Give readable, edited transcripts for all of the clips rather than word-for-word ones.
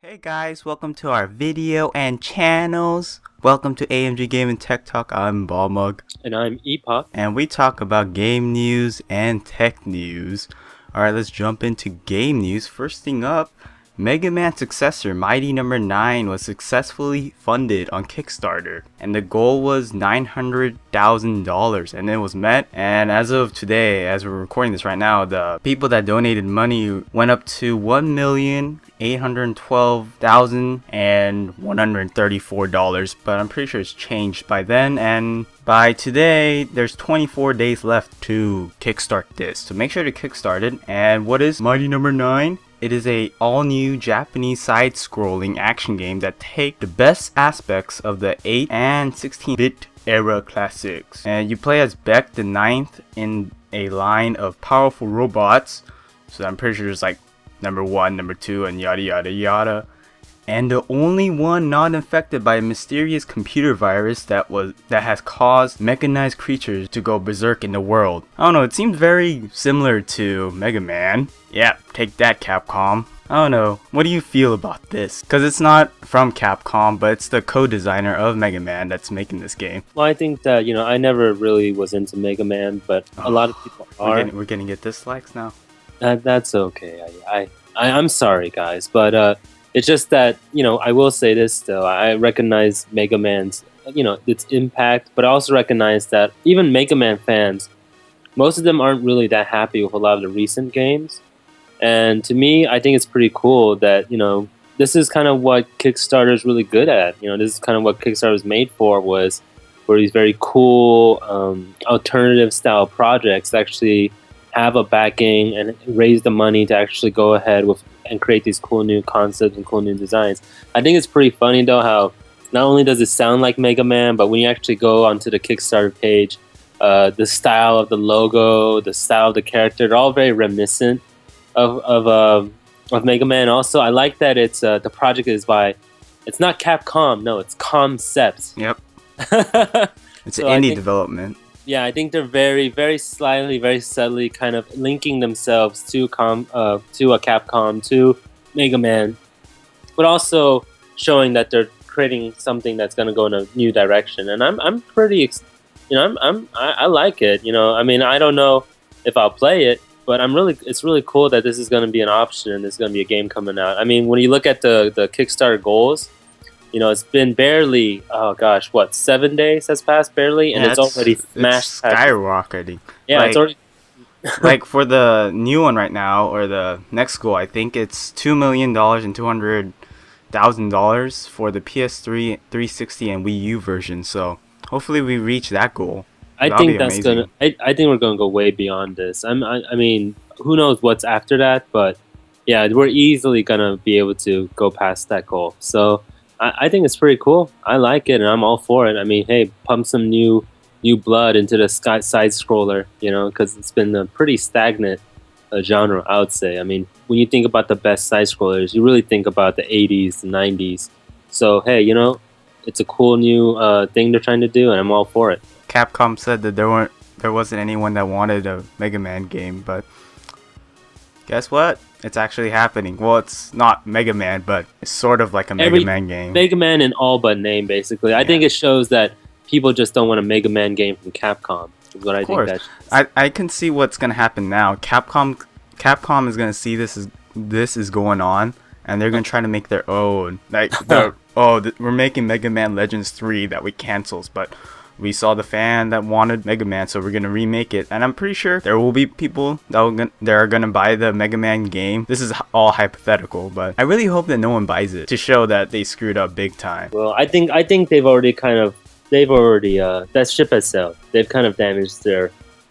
Hey guys, welcome to our video and channels. Welcome to AMG Game and Tech Talk. I'm Balmug. And I'm Epoc. And we talk about game news and tech news. Alright, let's jump into game news. First thing up, Mega Man successor Mighty Number 9 was successfully funded on Kickstarter. And the goal was $900,000 and it was met. And as of today, as we're recording this right now, the people that donated money went up to $1,812,134, but I'm pretty sure it's changed by then, and by today there's 24 days left to kickstart this, so make sure to kickstart it. And what is Mighty Number 9? It is a all-new Japanese side-scrolling action game that take the best aspects of the 8 and 16-bit era classics, and you play as Beck the Ninth in a line of powerful robots. So I'm pretty sure there's like number 1, number 2, and yada yada yada. And the only one not infected by a mysterious computer virus that has caused mechanized creatures to go berserk in the world. I don't know, it seems very similar to Mega Man. Yeah, take that, Capcom. I don't know, what do you feel about this? Because it's not from Capcom, but it's the co-designer of Mega Man that's making this game. Well, I think that, I never really was into Mega Man, but a lot of people are. We're gonna get dislikes now. That's okay. I'm sorry, guys, but it's just that, I will say this though. I recognize Mega Man's, its impact, but I also recognize that even Mega Man fans, most of them aren't really that happy with a lot of the recent games. And to me, I think it's pretty cool that, this is kind of what Kickstarter is really good at. This is kind of what Kickstarter was made for these very cool alternative style projects that actually have a backing and raise the money to actually go ahead with and create these cool new concepts and cool new designs. I think it's pretty funny though how not only does it sound like Mega Man, but when you actually go onto the Kickstarter page, the style of the logo, the style of the character, they're all very reminiscent of Mega Man. Also, I like that it's the project is by, it's not Capcom, no, it's Concepts. Yep. It's an indie development. Yeah, I think they're very, very slightly, very subtly kind of linking themselves to a Capcom, to Mega Man, but also showing that they're creating something that's going to go in a new direction. And I'm pretty, I like it. I mean, I don't know if I'll play it, but it's really cool that this is going to be an option and there's going to be a game coming out. I mean, when you look at the Kickstarter goals, it's been barely, 7 days has passed barely, and it's already smashed. It's skyrocketing. Yeah, it's already. Like for the new one right now, or the next goal, I think it's $2 million and $200,000 for the PS3, 360, and Wii U version. So hopefully we reach that goal. I think that's amazing. I think we're gonna go way beyond this. I mean, who knows what's after that? But yeah, we're easily gonna be able to go past that goal. So. I think it's pretty cool. I like it, and I'm all for it. I mean, hey, pump some new blood into the side scroller, because it's been a pretty stagnant genre, I would say. I mean, when you think about the best side scrollers, you really think about the 80s, the 90s. So, hey, it's a cool new thing they're trying to do, and I'm all for it. Capcom said that there wasn't anyone that wanted a Mega Man game, but guess what? It's actually happening. Well, it's not Mega Man, but it's sort of like a Mega Man game. Mega Man in all but name, basically. Yeah. I think it shows that people just don't want a Mega Man game from Capcom. Is what I think that shows. I can see what's gonna happen now. Capcom is gonna see this is going on, and they're gonna try to make their own. Like, we're making Mega Man Legends 3 that we cancels, but we saw the fan that wanted Mega Man, so we're gonna remake it. And I'm pretty sure there will be people that are gonna buy the Mega Man game. This is all hypothetical, but I really hope that no one buys it to show that they screwed up big time. Well, I think they've already that ship has sailed. They've kind of damaged their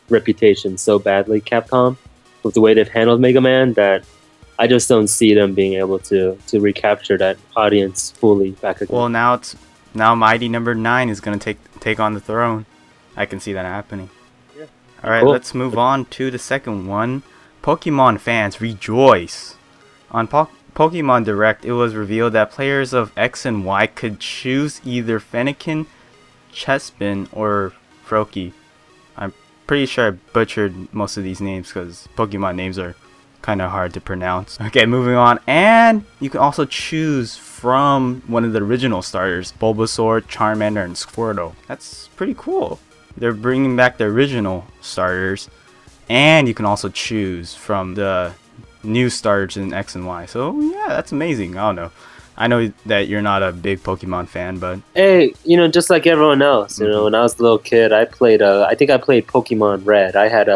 reputation so badly, Capcom, with the way they've handled Mega Man, that I just don't see them being able to recapture that audience fully back again. Well, now Mighty Number 9 is going to take on the throne. I can see that happening. Yeah. Alright, cool. Let's move on to the second one. Pokemon fans rejoice. On Pokemon Direct, it was revealed that players of X and Y could choose either Fennekin, Chespin, or Qwer-ky. I'm pretty sure I butchered most of these names because Pokemon names are kind of hard to pronounce. Okay, moving on. And you can also choose from one of the original starters, Bulbasaur, Charmander, and Squirtle. That's pretty cool. They're bringing back the original starters, and you can also choose from the new starters in X and Y. So yeah, that's amazing. I don't know. I know that you're not a big Pokemon fan, but hey, just like everyone else, when I was a little kid, I played. I think I played Pokemon Red. I had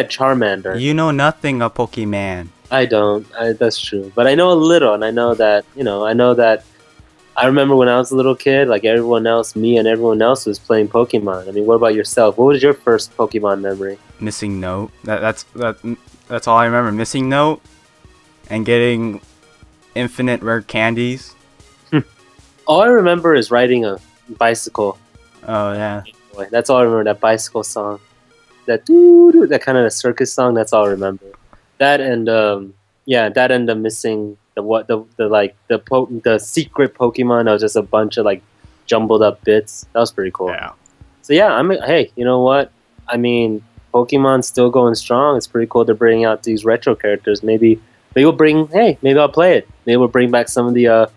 Charmander. you know nothing of Pokemon. I don't. That's true, but I know a little, and I know that I remember when I was a little kid, like everyone else, me and everyone else was playing Pokemon. I mean, what about yourself? What was your first Pokemon memory? Missing Note. That's all I remember. Missing Note and getting infinite rare candies. All I remember is riding a bicycle. Oh yeah. Boy, that's all I remember. That bicycle song, that doo-doo, that kind of a circus song. That's all I remember. That and that and the missing the secret Pokemon. That was just a bunch of like jumbled up bits. That was pretty cool. Yeah. So yeah, hey, you know what? I mean, Pokemon's still going strong. It's pretty cool to bring out these retro characters. Maybe I'll play it. Maybe we'll bring back some of the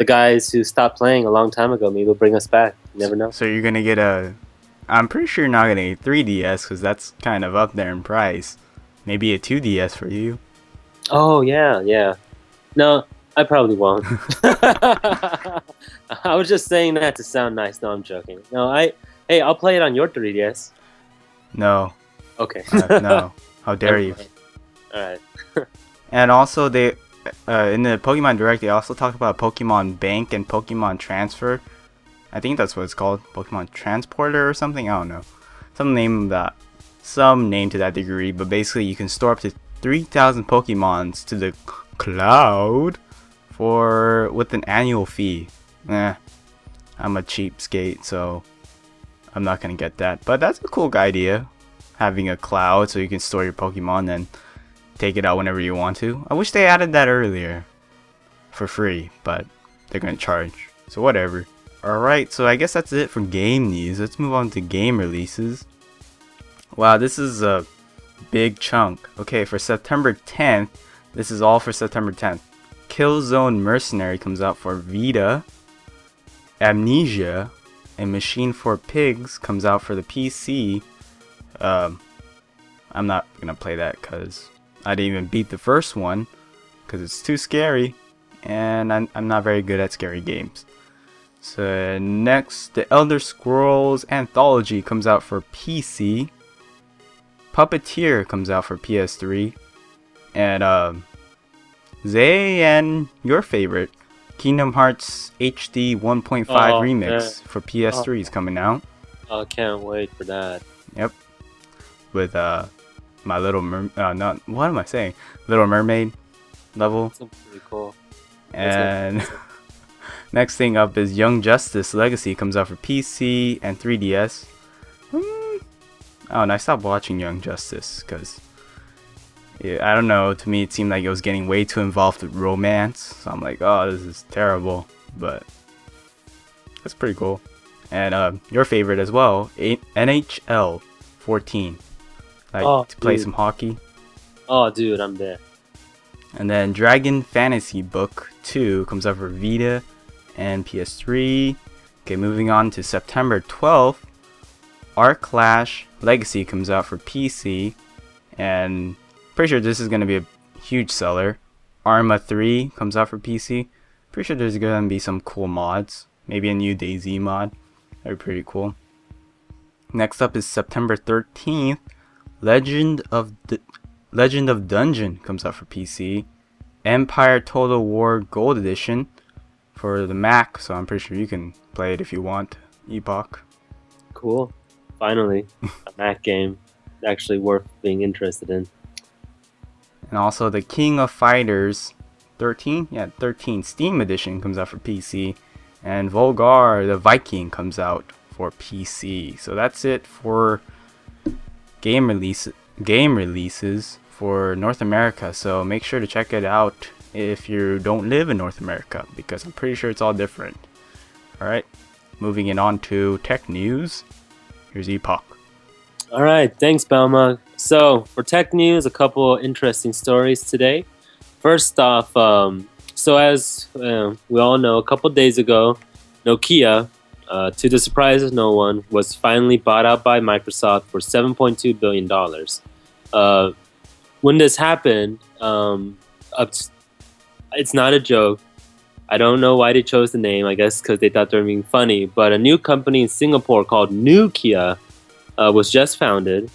guys who stopped playing a long time ago. Maybe they'll bring us back. You never know. So you're gonna get I'm pretty sure you're not gonna get 3DS because that's kind of up there in price. Maybe a 2DS for you. Oh yeah. No, I probably won't. I was just saying that to sound nice. No, I'm joking. No, I'll play it on your 3DS. No. Okay. No. How dare you? All right. And also they in the Pokemon Direct they also talked about Pokemon Bank and Pokemon Transfer. I think that's what it's called, Pokemon Transporter or something. I don't know. Some name to that degree, but basically you can store up to 3,000 Pokemons to the cloud with an annual fee. I'm a cheapskate, so I'm not gonna get that. But that's a cool idea, having a cloud so you can store your Pokemon and take it out whenever you want to. I wish they added that earlier for free, but they're gonna charge, so whatever. Alright, so I guess that's it for game news. Let's move on to game releases. Wow, this is a big chunk. Okay, for September 10th, this is all for September 10th. Killzone Mercenary comes out for Vita. Amnesia and Machine for Pigs comes out for the PC. I'm not gonna play that because I didn't even beat the first one because it's too scary, and I'm not very good at scary games. So next, The Elder Scrolls Anthology comes out for PC. Puppeteer comes out for PS3. And Zay and your favorite, Kingdom Hearts HD 1.5 Remix for PS3 is coming out. I can't wait for that. Yep. With my Little what am I saying? Little Mermaid level. That's pretty cool. And next thing up is Young Justice Legacy comes out for PC and 3DS. Oh, and I stopped watching Young Justice because I don't know. To me, it seemed like it was getting way too involved with romance. So I'm like, oh, this is terrible. But that's pretty cool. And your favorite as well, NHL 14. To play some hockey. Oh, dude, I'm there. And then Dragon Fantasy Book 2 comes out for Vita and PS3. Okay, moving on to September 12th. Arc Clash Legacy comes out for PC. And pretty sure this is going to be a huge seller. Arma 3 comes out for PC. Pretty sure there's going to be some cool mods. Maybe a new DayZ mod. That'd be pretty cool. Next up is September 13th. Legend of Dungeon comes out for PC. Empire Total War Gold Edition for the Mac, so I'm pretty sure you can play it if you want. Epoch. Cool. Finally, a Mac game actually worth being interested in. And also the King of Fighters 13? Yeah, 13 Steam Edition comes out for PC. And Volgar the Viking comes out for PC. So that's it for game releases for North America. So make sure to check it out if you don't live in North America, because I'm pretty sure it's all different. Alright, moving it on to tech news. Here's Epoch. Alright, thanks Balmug. So for tech news, a couple interesting stories today. First off, so as we all know, a couple days ago, Nokia, to the surprise of no one, was finally bought out by Microsoft for $7.2 billion. When this happened, it's not a joke. I don't know why they chose the name. I guess because they thought they were being funny. But a new company in Singapore called Nokia was just founded.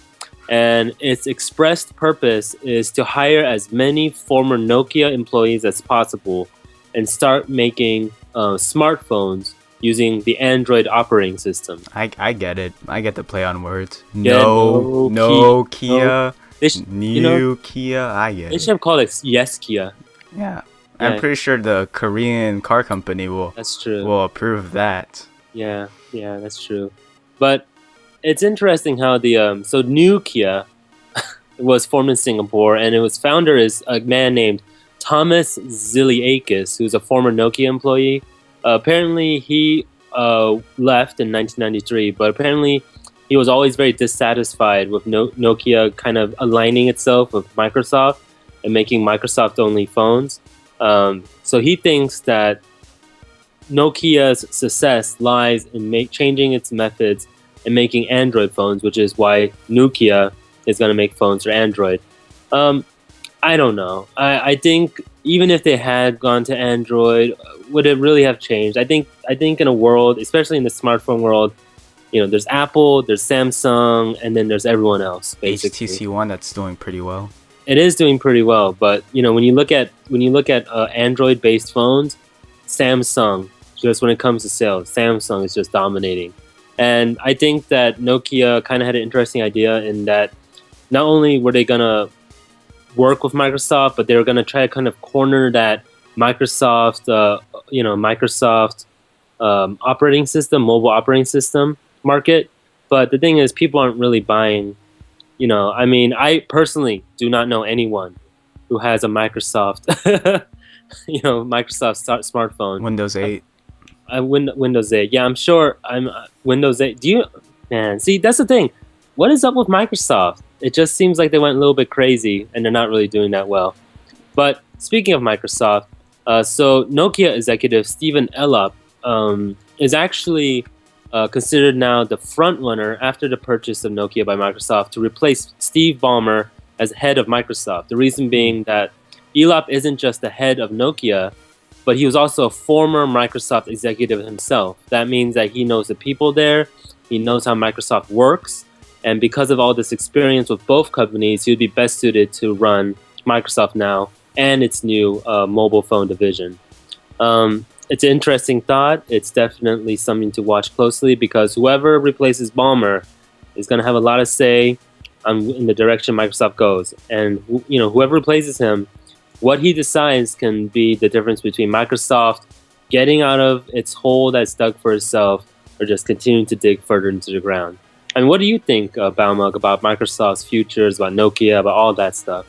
And its expressed purpose is to hire as many former Nokia employees as possible and start making smartphones using the Android operating system. I get it. I get the play on words. Yeah, Nokia. New Kia. I get They it. should have called it Yes Kia. Yeah. Yeah. I'm pretty sure the Korean car company That's true. will approve of that. Yeah, that's true. But it's interesting how the so Nokia was formed in Singapore, and its founder is a man named Thomas Ziliakis, who's a former Nokia employee. Apparently, he left in 1993, but apparently he was always very dissatisfied with Nokia kind of aligning itself with Microsoft and making Microsoft-only phones. So he thinks that Nokia's success lies in changing its methods and making Android phones, which is why Nokia is going to make phones for Android. I don't know. I think even if they had gone to Android, would it really have changed? I think in a world, especially in the smartphone world, there's Apple, there's Samsung, and then there's everyone else. Basically, HTC One, that's doing pretty well. It is doing pretty well, but when you look at Android-based phones, Samsung, just when it comes to sales, Samsung is just dominating. And I think that Nokia kind of had an interesting idea in that not only were they gonna work with Microsoft, but they were gonna try to kind of corner that Microsoft operating system, mobile operating system market. But the thing is, people aren't really buying. I personally do not know anyone who has a Microsoft, Microsoft smartphone. Windows 8. Windows 8. Yeah, I'm sure. Windows 8. See, that's the thing. What is up with Microsoft? It just seems like they went a little bit crazy, and they're not really doing that well. But speaking of Microsoft, so Nokia executive Stephen Elop is actually considered now the front runner after the purchase of Nokia by Microsoft to replace Steve Ballmer as head of Microsoft. The reason being that Elop isn't just the head of Nokia, but he was also a former Microsoft executive himself. That means that he knows the people there, he knows how Microsoft works, and because of all this experience with both companies, he would be best suited to run Microsoft now and its new mobile phone division. It's an interesting thought. It's definitely something to watch closely because whoever replaces Ballmer is going to have a lot of say in the direction Microsoft goes. And whoever replaces him, what he decides can be the difference between Microsoft getting out of its hole that's dug for itself or just continuing to dig further into the ground. I mean, what do you think, Balmug, about Microsoft's futures, about Nokia, about all that stuff?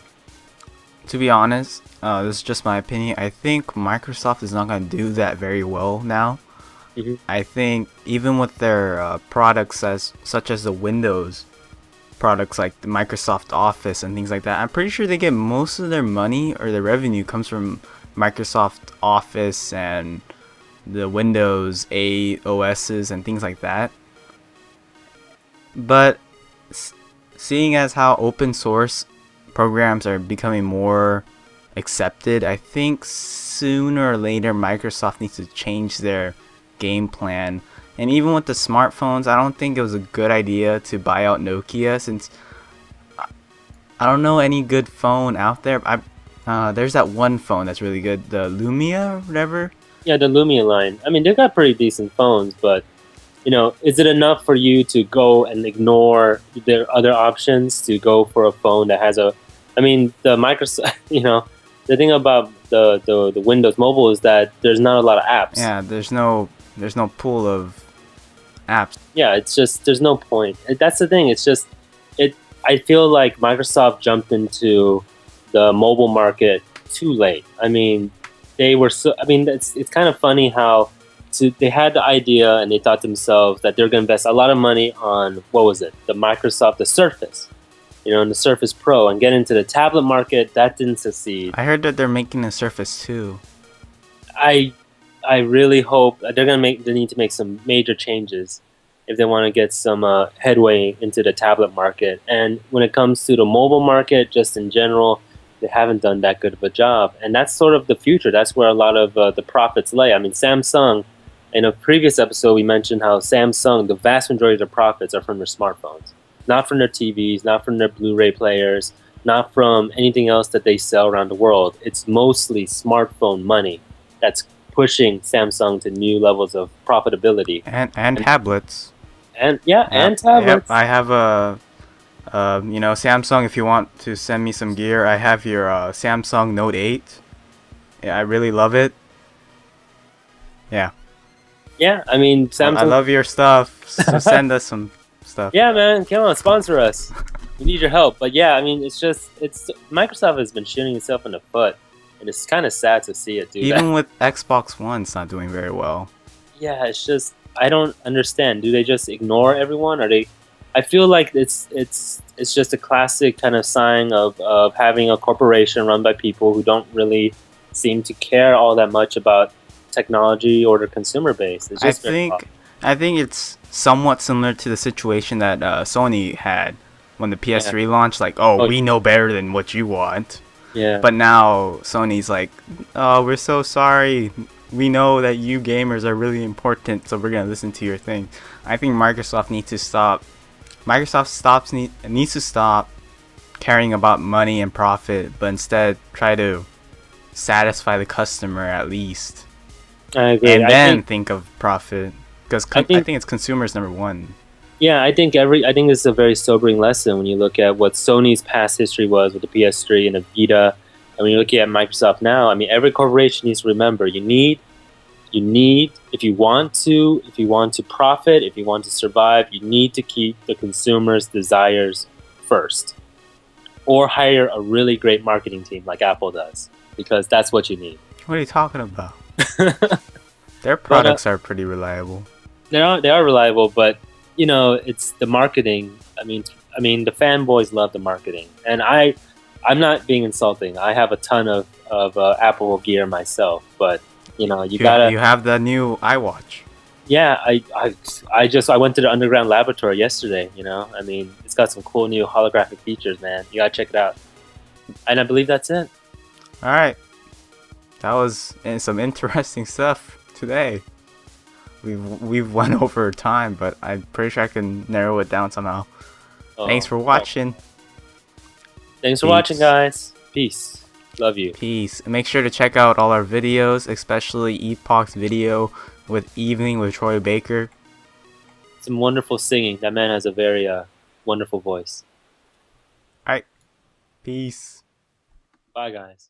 To be honest, this is just my opinion. I think Microsoft is not going to do that very well now. Mm-hmm. I think even with their products such as the Windows products like the Microsoft Office and things like that, I'm pretty sure they get most of their money or their revenue comes from Microsoft Office and the Windows 8 OSs and things like that. But seeing as how open source programs are becoming more accepted, I think sooner or later Microsoft needs to change their game plan. And even with the smartphones, I don't think it was a good idea to buy out Nokia, since I don't know any good phone out there. There's that one phone that's really good, the Lumia or whatever. Yeah, the Lumia line. I mean, they've got pretty decent phones, but is it enough for you to go and ignore their other options to go for a phone that has the Microsoft, the thing about the Windows Mobile is that there's not a lot of apps. Yeah, there's no pool of apps. Yeah, it's just, there's no point. That's the thing. It's just, I feel like Microsoft jumped into the mobile market too late. I mean, it's kind of funny how they had the idea and they thought to themselves that they're going to invest a lot of money on, what was it? The Surface. in the Surface Pro and get into the tablet market. That didn't succeed. I heard that they're making a Surface 2. I I really hope they need to make some major changes if they want to get some headway into the tablet market. And when it comes to the mobile market, just in general, they haven't done that good of a job. And that's sort of the future. That's where a lot of the profits lay. I mean, Samsung. In a previous episode, we mentioned how Samsung, the vast majority of the profits are from their smartphones, not from their TVs, not from their Blu-ray players, not from anything else that they sell around the world. It's mostly smartphone money that's pushing Samsung to new levels of profitability. And tablets. And tablets. Yep, I have a, Samsung. If you want to send me some gear, I have your Samsung Note 8. Yeah, I really love it. Yeah. Yeah, I mean, Samsung. I love your stuff. So send us some stuff. Yeah, man, come on, sponsor us. We need your help. But yeah, I mean, it's Microsoft has been shooting itself in the foot, and it's kind of sad to see it do that. Even with Xbox One, it's not doing very well. Yeah, it's just I don't understand. Do they just ignore everyone? Or they? I feel like it's just a classic kind of sign of having a corporation run by people who don't really seem to care all that much about technology or the consumer base. It's just I think it's somewhat similar to the situation that Sony had when the PS3 launched. Like, we know better than what you want. Yeah. But now Sony's like, oh, we're so sorry. We know that you gamers are really important, so we're gonna listen to your thing. I think Microsoft needs to stop. Needs to stop caring about money and profit, but instead try to satisfy the customer at least. I agree. And then think of profit, because I think it's consumers number one. Yeah, I think this is a very sobering lesson when you look at what Sony's past history was with the PS3 and the Vita, and when you look at Microsoft now. I mean, every corporation needs to remember you need if you want to profit, if you want to survive, you need to keep the consumer's desires first, or hire a really great marketing team like Apple does, because that's what you need. What are you talking about? Their products are pretty reliable. They are reliable, but it's the marketing. I mean, the fanboys love the marketing, and I'm not being insulting. I have a ton of Apple gear myself, but you have the new iWatch. Yeah, I went to the underground laboratory yesterday. I mean, it's got some cool new holographic features, man. You gotta check it out. And I believe that's it. All right. That was some interesting stuff today. We've went over time, but I'm pretty sure I can narrow it down somehow. Thanks for watching. Thanks for watching, guys. Peace. Love you. Peace. Make sure to check out all our videos, especially Epoc's video with Evening with Troy Baker. Some wonderful singing. That man has a very wonderful voice. All right. Peace. Bye, guys.